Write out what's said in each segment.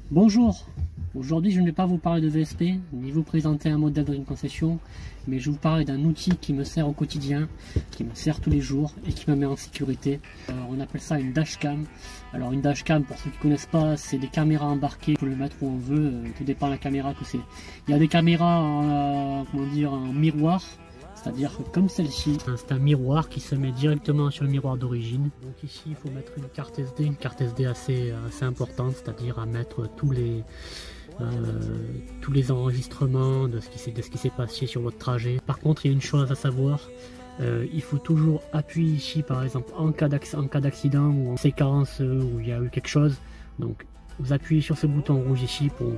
Bonjour, aujourd'hui je ne vais pas vous parler de VSP, ni vous présenter un modèle dans une concession, mais je vais vous parler d'un outil qui me sert au quotidien, qui me sert tous les jours et qui me met en sécurité. On appelle ça une dashcam. Alors une dashcam, pour ceux qui ne connaissent pas, c'est des caméras embarquées, on peut le mettre où on veut, tout dépend de la caméra que c'est. Il y a des caméras en miroir, c'est-à-dire comme celle-ci. C'est un miroir qui se met directement sur le miroir d'origine. Donc ici il faut mettre une carte SD assez importante, c'est-à-dire à mettre tous les enregistrements de ce qui s'est passé sur votre trajet. Par contre, il y a une chose à savoir, il faut toujours appuyer ici, par exemple en cas d'accident ou en séquence où il y a eu quelque chose. Donc vous appuyez sur ce bouton rouge ici pour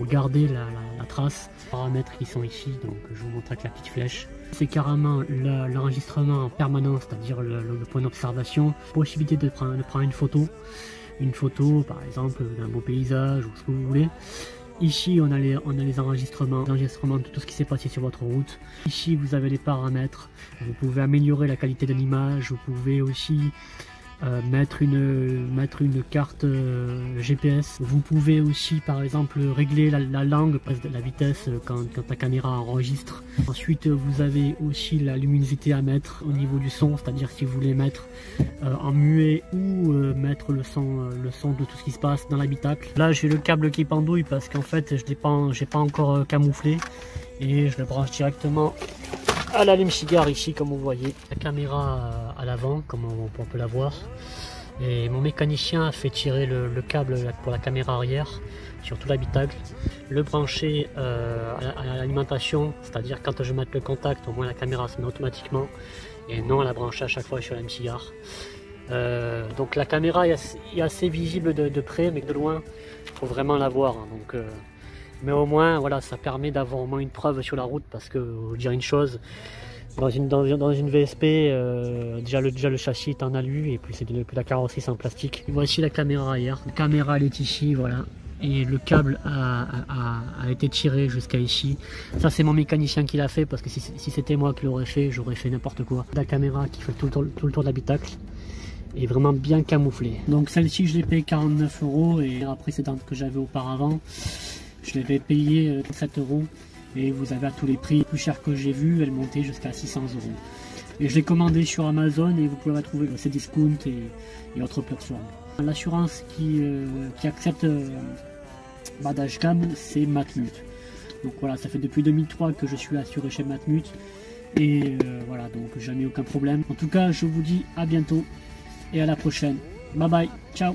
garder la trace. Les paramètres qui sont ici, donc je vous montre avec la petite flèche. C'est carrément l'enregistrement en permanence, c'est-à-dire le point d'observation. Possibilité de prendre une photo. Une photo par exemple d'un beau paysage ou ce que vous voulez. Ici on a les enregistrements de tout ce qui s'est passé sur votre route. Ici vous avez les paramètres, vous pouvez améliorer la qualité de l'image, vous pouvez aussi mettre une carte GPS. Vous pouvez aussi par exemple régler la langue, la vitesse quand la caméra enregistre. Ensuite vous avez aussi la luminosité à mettre au niveau du son, c'est-à-dire si vous voulez mettre en muet ou mettre le son de tout ce qui se passe dans l'habitacle. Là j'ai le câble qui pendouille parce qu'en fait j'ai pas encore camouflé et je le branche directement à l'allume-cigare ici, comme vous voyez. La caméra à l'avant, comme on peut la voir. Et mon mécanicien a fait tirer le câble pour la caméra arrière sur tout l'habitacle. Le brancher à l'alimentation, c'est-à-dire quand je mets le contact, au moins la caméra se met automatiquement. Et non à la brancher à chaque fois sur l'allume-cigare. Donc la caméra est assez visible de près, mais de loin, il faut vraiment la voir. Hein, donc, mais au moins, voilà, ça permet d'avoir au moins une preuve sur la route, parce que, vous dire une chose, dans une VSP, déjà le châssis est en alu, et puis la carrosserie c'est en plastique. Et voici la caméra arrière. La caméra elle est ici, voilà. Et le câble a été tiré jusqu'à ici. Ça c'est mon mécanicien qui l'a fait, parce que si c'était moi qui l'aurais fait, j'aurais fait n'importe quoi. La caméra qui fait tout le tour de l'habitacle est vraiment bien camouflée. Donc celle-ci je l'ai payé 49 € et la précédente que j'avais auparavant, je l'avais payé 7 € et vous avez à tous les prix. Plus cher que j'ai vu, elle montait jusqu'à 600 €. Et je l'ai commandé sur Amazon et vous pouvez la trouver sur Cdiscount et autres plateformes. L'assurance qui accepte ma dashcam, c'est Matmut. Donc voilà, ça fait depuis 2003 que je suis assuré chez Matmut et voilà, donc jamais aucun problème. En tout cas, je vous dis à bientôt et à la prochaine. Bye bye, ciao.